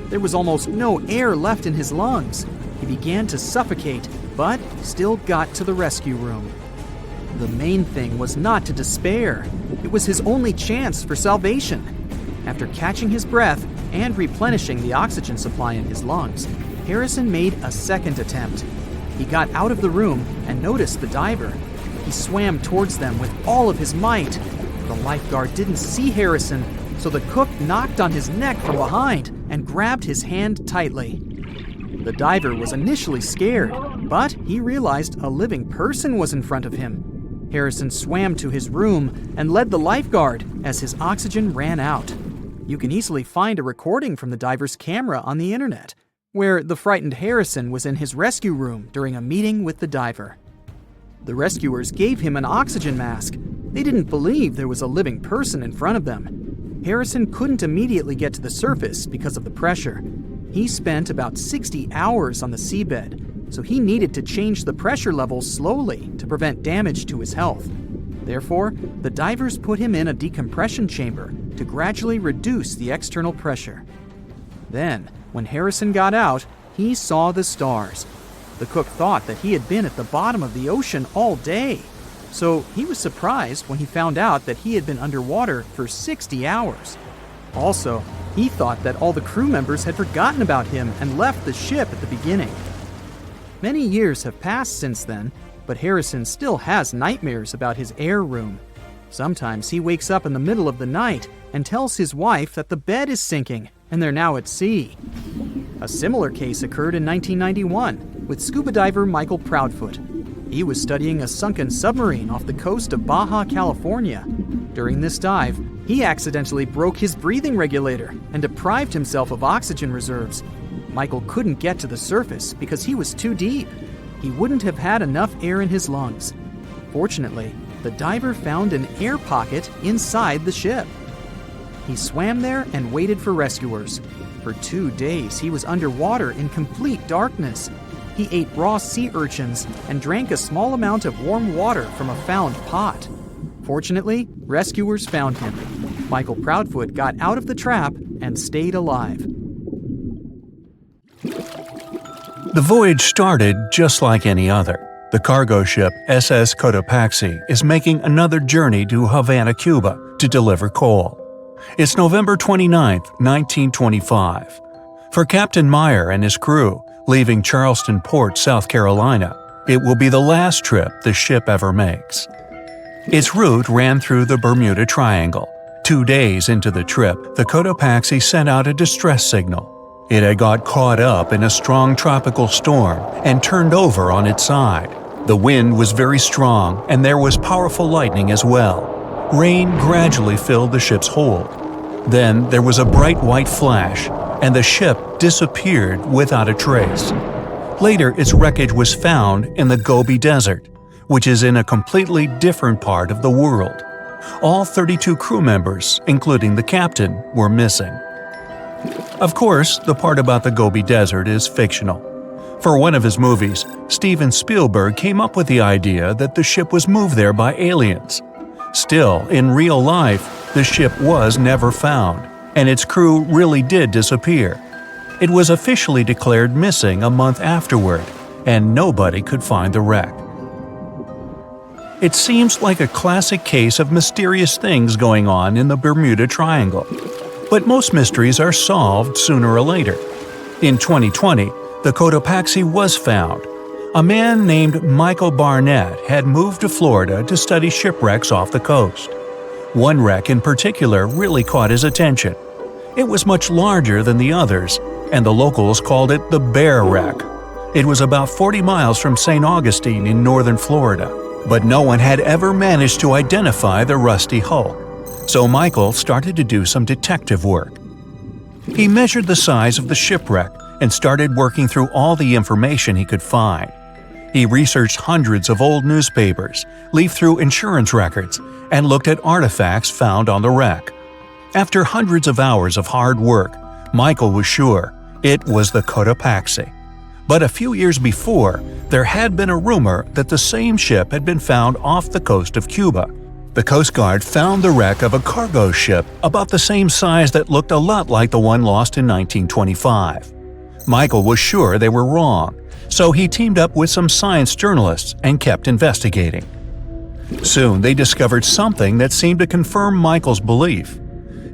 There was almost no air left in his lungs. He began to suffocate, but still got to the rescue room. The main thing was not to despair. It was his only chance for salvation. After catching his breath and replenishing the oxygen supply in his lungs, Harrison made a second attempt. He got out of the room and noticed the diver. He swam towards them with all of his might. The lifeguard didn't see Harrison, so the cook knocked on his neck from behind and grabbed his hand tightly. The diver was initially scared, but he realized a living person was in front of him. Harrison swam to his room and led the lifeguard as his oxygen ran out. You can easily find a recording from the diver's camera on the internet, where the frightened Harrison was in his rescue room during a meeting with the diver. The rescuers gave him an oxygen mask. They didn't believe there was a living person in front of them. Harrison couldn't immediately get to the surface because of the pressure. He spent about 60 hours on the seabed, so he needed to change the pressure level slowly to prevent damage to his health. Therefore, the divers put him in a decompression chamber to gradually reduce the external pressure. Then, when Harrison got out, he saw the stars. The cook thought that he had been at the bottom of the ocean all day, so he was surprised when he found out that he had been underwater for 60 hours. Also, he thought that all the crew members had forgotten about him and left the ship at the beginning. Many years have passed since then, but Harrison still has nightmares about his air room. Sometimes he wakes up in the middle of the night and tells his wife that the bed is sinking and they're now at sea. A similar case occurred in 1991 with scuba diver Michael Proudfoot. He was studying a sunken submarine off the coast of Baja California. During this dive, he accidentally broke his breathing regulator and deprived himself of oxygen reserves. Michael couldn't get to the surface because he was too deep. He wouldn't have had enough air in his lungs. Fortunately, the diver found an air pocket inside the ship. He swam there and waited for rescuers. For 2 days, he was underwater in complete darkness. He ate raw sea urchins and drank a small amount of warm water from a found pot. Fortunately, rescuers found him. Michael Proudfoot got out of the trap and stayed alive. The voyage started just like any other. The cargo ship SS Cotopaxi is making another journey to Havana, Cuba to deliver coal. It's November 29, 1925. For Captain Meyer and his crew, leaving Charleston Port, South Carolina. It will be the last trip the ship ever makes. Its route ran through the Bermuda Triangle. 2 days into the trip, the Cotopaxi sent out a distress signal. It had got caught up in a strong tropical storm and turned over on its side. The wind was very strong and there was powerful lightning as well. Rain gradually filled the ship's hold. Then there was a bright white flash, and the ship disappeared without a trace. Later, its wreckage was found in the Gobi Desert, which is in a completely different part of the world. All 32 crew members, including the captain, were missing. Of course, the part about the Gobi Desert is fictional. For one of his movies, Steven Spielberg came up with the idea that the ship was moved there by aliens. Still, in real life, the ship was never found, and its crew really did disappear. It was officially declared missing a month afterward, and nobody could find the wreck. It seems like a classic case of mysterious things going on in the Bermuda Triangle. But most mysteries are solved sooner or later. In 2020, the Cotopaxi was found. A man named Michael Barnett had moved to Florida to study shipwrecks off the coast. One wreck in particular really caught his attention. It was much larger than the others, and the locals called it the Bear Wreck. It was about 40 miles from St. Augustine in northern Florida, but no one had ever managed to identify the rusty hull. So Michael started to do some detective work. He measured the size of the shipwreck and started working through all the information he could find. He researched hundreds of old newspapers, leafed through insurance records, and looked at artifacts found on the wreck. After hundreds of hours of hard work, Michael was sure it was the Cotopaxi. But a few years before, there had been a rumor that the same ship had been found off the coast of Cuba. The Coast Guard found the wreck of a cargo ship about the same size that looked a lot like the one lost in 1925. Michael was sure they were wrong, so he teamed up with some science journalists and kept investigating. Soon they discovered something that seemed to confirm Michael's belief.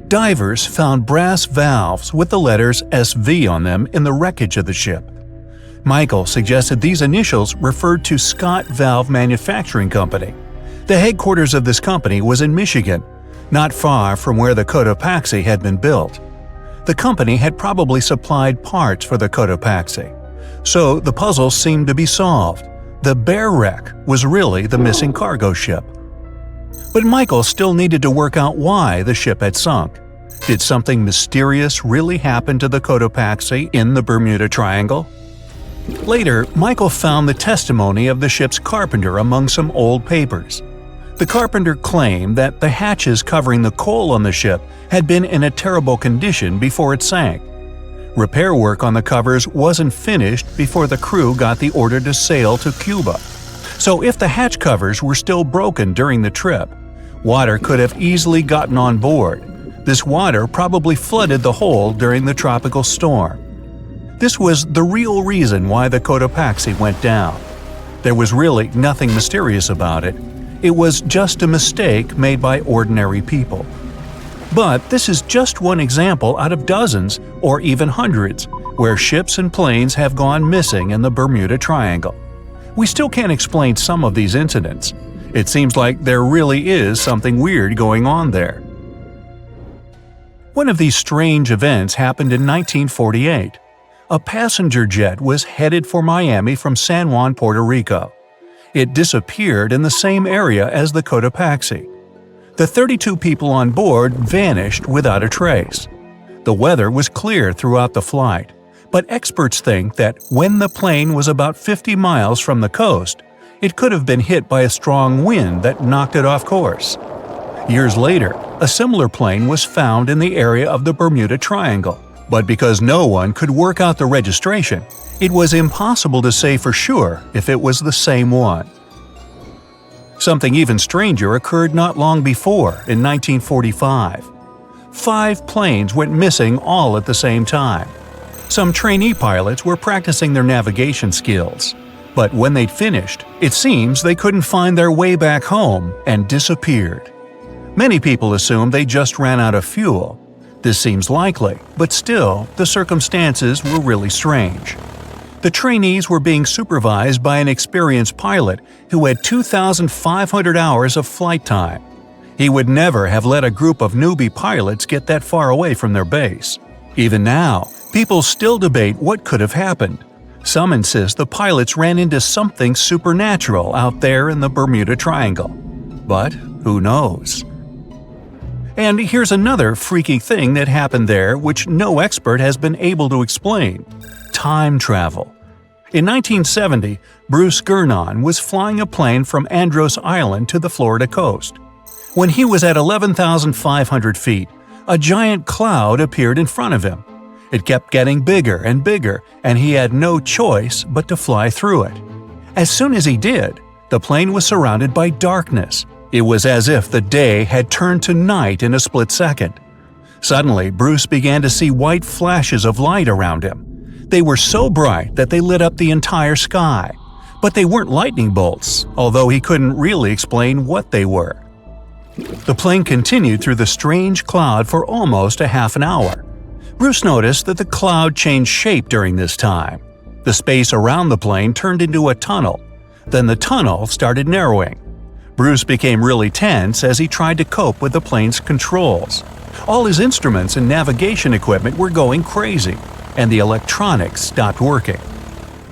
Divers found brass valves with the letters SV on them in the wreckage of the ship. Michael suggested these initials referred to Scott Valve Manufacturing Company. The headquarters of this company was in Michigan, not far from where the Cotopaxi had been built. The company had probably supplied parts for the Cotopaxi. So the puzzle seemed to be solved. The Bear Wreck was really the missing cargo ship. But Michael still needed to work out why the ship had sunk. Did something mysterious really happen to the Cotopaxi in the Bermuda Triangle? Later, Michael found the testimony of the ship's carpenter among some old papers. The carpenter claimed that the hatches covering the coal on the ship had been in a terrible condition before it sank. Repair work on the covers wasn't finished before the crew got the order to sail to Cuba. So if the hatch covers were still broken during the trip, water could have easily gotten on board. This water probably flooded the hold during the tropical storm. This was the real reason why the Cotopaxi went down. There was really nothing mysterious about it. It was just a mistake made by ordinary people. But this is just one example out of dozens, or even hundreds, where ships and planes have gone missing in the Bermuda Triangle. We still can't explain some of these incidents. It seems like there really is something weird going on there. One of these strange events happened in 1948. A passenger jet was headed for Miami from San Juan, Puerto Rico. It disappeared in the same area as the Cotopaxi. The 32 people on board vanished without a trace. The weather was clear throughout the flight, but experts think that when the plane was about 50 miles from the coast, it could have been hit by a strong wind that knocked it off course. Years later, a similar plane was found in the area of the Bermuda Triangle, but because no one could work out the registration, it was impossible to say for sure if it was the same one. Something even stranger occurred not long before, in 1945. 5 planes went missing all at the same time. Some trainee pilots were practicing their navigation skills, but when they'd finished, it seems they couldn't find their way back home and disappeared. Many people assume they just ran out of fuel. This seems likely, but still, the circumstances were really strange. The trainees were being supervised by an experienced pilot who had 2,500 hours of flight time. He would never have let a group of newbie pilots get that far away from their base. Even now, people still debate what could have happened. Some insist the pilots ran into something supernatural out there in the Bermuda Triangle. But who knows? And here's another freaky thing that happened there which no expert has been able to explain: time travel. In 1970, Bruce Gernon was flying a plane from Andros Island to the Florida coast. When he was at 11,500 feet, a giant cloud appeared in front of him. It kept getting bigger and bigger, and he had no choice but to fly through it. As soon as he did, the plane was surrounded by darkness. It was as if the day had turned to night in a split second. Suddenly, Bruce began to see white flashes of light around him. They were so bright that they lit up the entire sky. But they weren't lightning bolts, although he couldn't really explain what they were. The plane continued through the strange cloud for almost a half an hour. Bruce noticed that the cloud changed shape during this time. The space around the plane turned into a tunnel. Then the tunnel started narrowing. Bruce became really tense as he tried to cope with the plane's controls. All his instruments and navigation equipment were going crazy, and the electronics stopped working.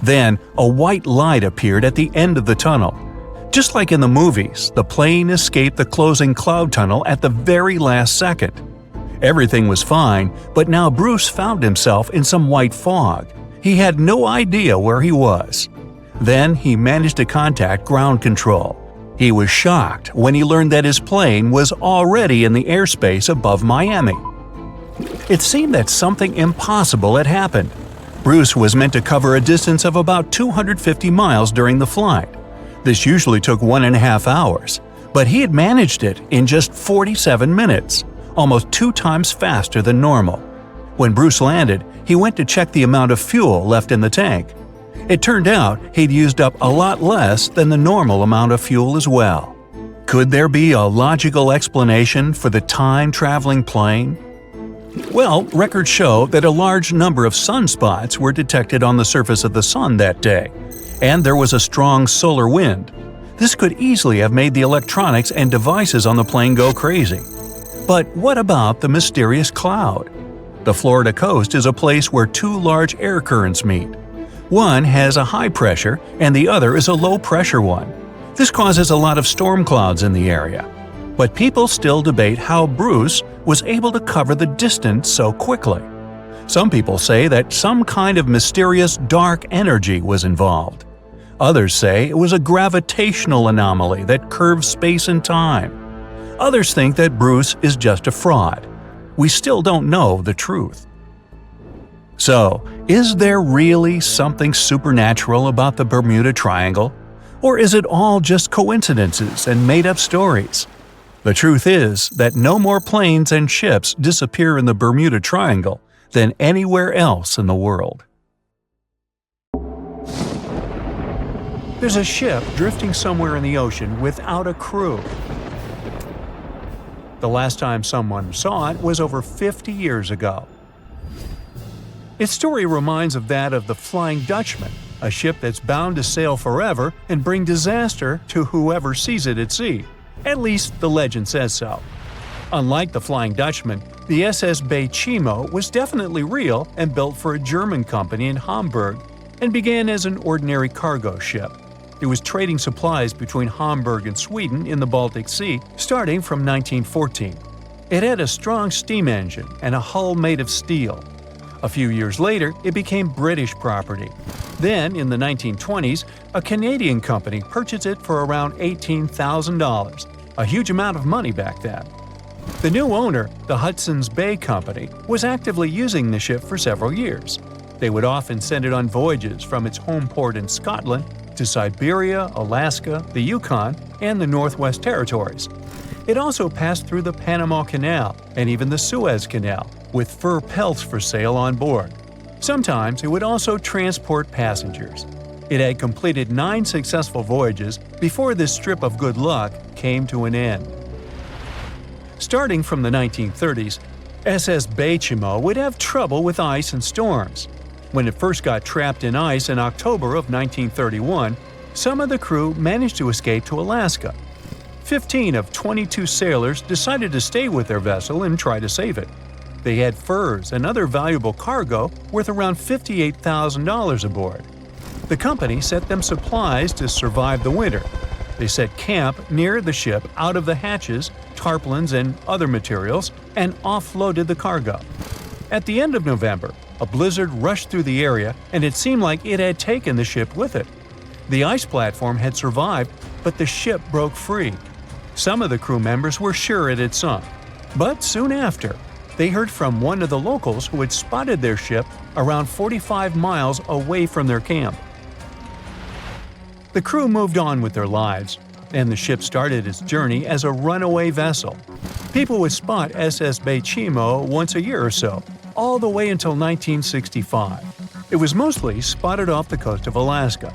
Then, a white light appeared at the end of the tunnel. Just like in the movies, the plane escaped the closing cloud tunnel at the very last second. Everything was fine, but now Bruce found himself in some white fog. He had no idea where he was. Then he managed to contact ground control. He was shocked when he learned that his plane was already in the airspace above Miami. It seemed that something impossible had happened. Bruce was meant to cover a distance of about 250 miles during the flight. This usually took 1.5 hours, but he had managed it in just 47 minutes, almost 2 times faster than normal. When Bruce landed, he went to check the amount of fuel left in the tank. It turned out he'd used up a lot less than the normal amount of fuel as well. Could there be a logical explanation for the time-traveling plane? Well, records show that a large number of sunspots were detected on the surface of the sun that day, and there was a strong solar wind. This could easily have made the electronics and devices on the plane go crazy. But what about the mysterious cloud? The Florida coast is a place where 2 large air currents meet. One has a high pressure and the other is a low pressure one. This causes a lot of storm clouds in the area. But people still debate how Bruce was able to cover the distance so quickly. Some people say that some kind of mysterious dark energy was involved. Others say it was a gravitational anomaly that curves space and time. Others think that Bruce is just a fraud. We still don't know the truth. So, is there really something supernatural about the Bermuda Triangle? Or is it all just coincidences and made-up stories? The truth is that no more planes and ships disappear in the Bermuda Triangle than anywhere else in the world. There's a ship drifting somewhere in the ocean without a crew. The last time someone saw it was over 50 years ago. Its story reminds of that of the Flying Dutchman, a ship that's bound to sail forever and bring disaster to whoever sees it at sea. At least the legend says so. Unlike the Flying Dutchman, the SS Baychimo was definitely real and built for a German company in Hamburg and began as an ordinary cargo ship. It was trading supplies between Hamburg and Sweden in the Baltic Sea starting from 1914. It had a strong steam engine and a hull made of steel. A few years later, it became British property. Then, in the 1920s, a Canadian company purchased it for around $18,000, a huge amount of money back then. The new owner, the Hudson's Bay Company, was actively using the ship for several years. They would often send it on voyages from its home port in Scotland to Siberia, Alaska, the Yukon, and the Northwest Territories. It also passed through the Panama Canal and even the Suez Canal, with fur pelts for sale on board. Sometimes it would also transport passengers. It had completed 9 successful voyages before this strip of good luck came to an end. Starting from the 1930s, SS Baychimo would have trouble with ice and storms. When it first got trapped in ice in October of 1931, some of the crew managed to escape to Alaska. 15 of 22 sailors decided to stay with their vessel and try to save it. They had furs and other valuable cargo worth around $58,000 aboard. The company sent them supplies to survive the winter. They set camp near the ship out of the hatches, tarpaulins, and other materials, and offloaded the cargo. At the end of November, a blizzard rushed through the area, and it seemed like it had taken the ship with it. The ice platform had survived, but the ship broke free. Some of the crew members were sure it had sunk. But soon after, they heard from one of the locals who had spotted their ship around 45 miles away from their camp. The crew moved on with their lives, and the ship started its journey as a runaway vessel. People would spot SS Baychimo once a year or so, all the way until 1965. It was mostly spotted off the coast of Alaska.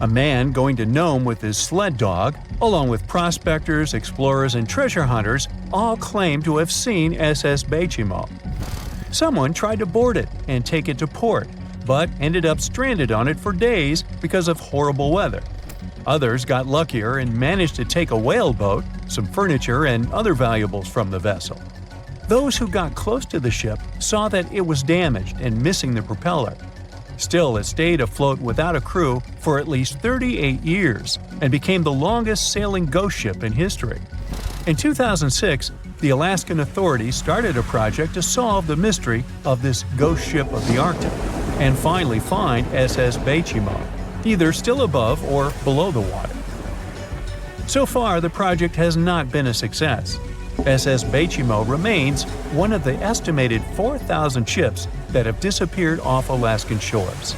A man going to Nome with his sled dog, along with prospectors, explorers, and treasure hunters, all claimed to have seen SS Baychimo. Someone tried to board it and take it to port, but ended up stranded on it for days because of horrible weather. Others got luckier and managed to take a whaleboat, some furniture, and other valuables from the vessel. Those who got close to the ship saw that it was damaged and missing the propeller. Still, it stayed afloat without a crew for at least 38 years and became the longest sailing ghost ship in history. In 2006, the Alaskan authorities started a project to solve the mystery of this ghost ship of the Arctic and finally find SS Baychimo, either still above or below the water. So far, the project has not been a success. SS Baychimo remains one of the estimated 4,000 ships that have disappeared off Alaskan shores.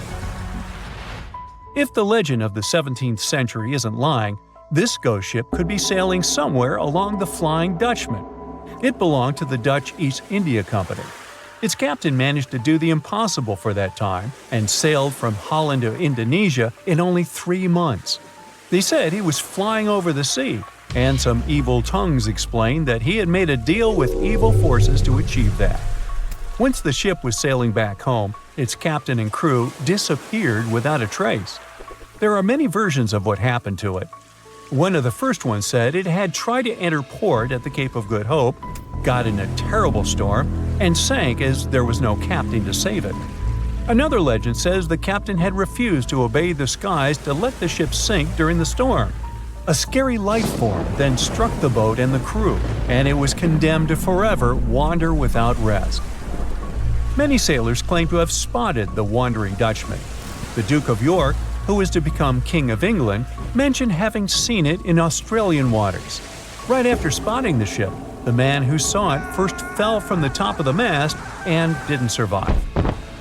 If the legend of the 17th century isn't lying, this ghost ship could be sailing somewhere along the Flying Dutchman. It belonged to the Dutch East India Company. Its captain managed to do the impossible for that time and sailed from Holland to Indonesia in only 3 months. They said he was flying over the sea, and some evil tongues explained that he had made a deal with evil forces to achieve that. Once the ship was sailing back home, its captain and crew disappeared without a trace. There are many versions of what happened to it. One of the first ones said it had tried to enter port at the Cape of Good Hope, got in a terrible storm, and sank as there was no captain to save it. Another legend says the captain had refused to obey the skies to let the ship sink during the storm. A scary life form then struck the boat and the crew, and it was condemned to forever wander without rest. Many sailors claim to have spotted the Wandering Dutchman. The Duke of York, who was to become King of England, mentioned having seen it in Australian waters. Right after spotting the ship, the man who saw it first fell from the top of the mast and didn't survive.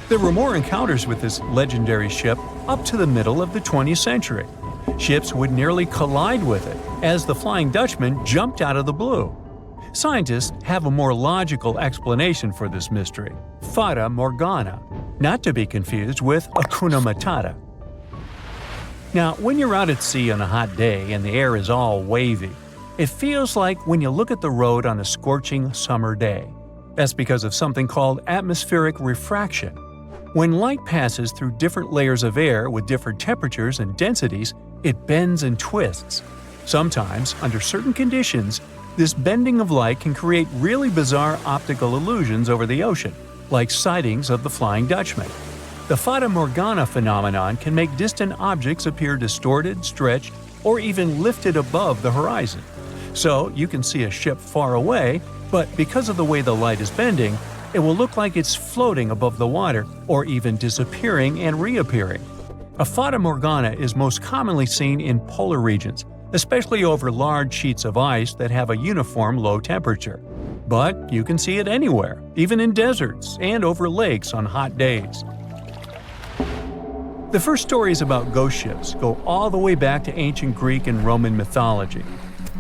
There were more encounters with this legendary ship up to the middle of the 20th century. Ships would nearly collide with it as the Flying Dutchman jumped out of the blue. Scientists have a more logical explanation for this mystery: Fata Morgana, not to be confused with Hakuna Matata. Now, when you're out at sea on a hot day and the air is all wavy, it feels like when you look at the road on a scorching summer day. That's because of something called atmospheric refraction. When light passes through different layers of air with different temperatures and densities, it bends and twists. Sometimes, under certain conditions, this bending of light can create really bizarre optical illusions over the ocean, like sightings of the Flying Dutchman. The Fata Morgana phenomenon can make distant objects appear distorted, stretched, or even lifted above the horizon. So you can see a ship far away, but because of the way the light is bending, it will look like it's floating above the water or even disappearing and reappearing. A Fata Morgana is most commonly seen in polar regions, especially over large sheets of ice that have a uniform low temperature. But you can see it anywhere, even in deserts and over lakes on hot days. The first stories about ghost ships go all the way back to ancient Greek and Roman mythology.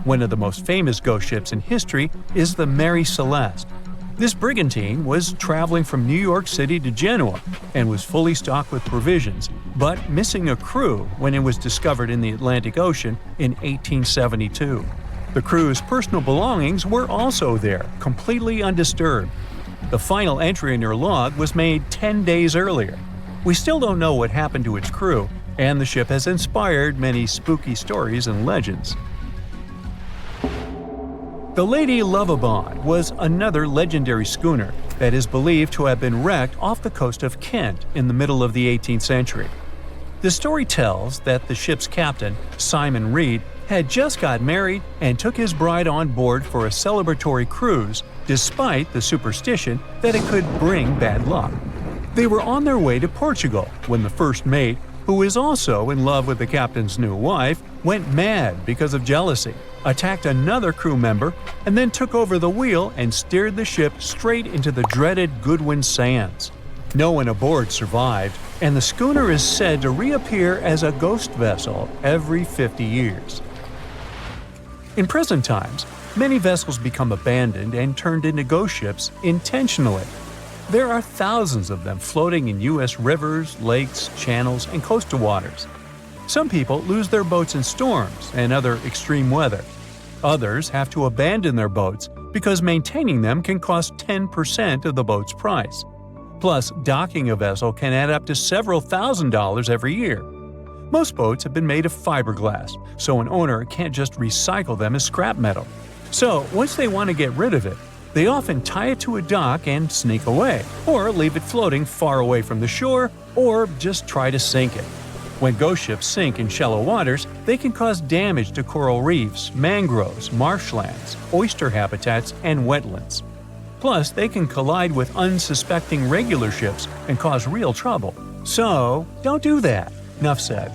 One of the most famous ghost ships in history is the Mary Celeste. This brigantine was traveling from New York City to Genoa and was fully stocked with provisions, but missing a crew when it was discovered in the Atlantic Ocean in 1872. The crew's personal belongings were also there, completely undisturbed. The final entry in her log was made 10 days earlier. We still don't know what happened to its crew, and the ship has inspired many spooky stories and legends. The Lady Lovibond was another legendary schooner that is believed to have been wrecked off the coast of Kent in the middle of the 18th century. The story tells that the ship's captain, Simon Reed, had just got married and took his bride on board for a celebratory cruise, despite the superstition that it could bring bad luck. They were on their way to Portugal when the first mate, who is also in love with the captain's new wife, went mad because of jealousy, attacked another crew member, and then took over the wheel and steered the ship straight into the dreaded Goodwin Sands. No one aboard survived, and the schooner is said to reappear as a ghost vessel every 50 years. In present times, many vessels become abandoned and turned into ghost ships intentionally. There are thousands of them floating in U.S. rivers, lakes, channels, and coastal waters. Some people lose their boats in storms and other extreme weather. Others have to abandon their boats because maintaining them can cost 10% of the boat's price. Plus, docking a vessel can add up to several $1,000s every year. Most boats have been made of fiberglass, so an owner can't just recycle them as scrap metal. So, once they want to get rid of it, they often tie it to a dock and sneak away, or leave it floating far away from the shore, or just try to sink it. When ghost ships sink in shallow waters, they can cause damage to coral reefs, mangroves, marshlands, oyster habitats, and wetlands. Plus, they can collide with unsuspecting regular ships and cause real trouble. So, don't do that. Enough said.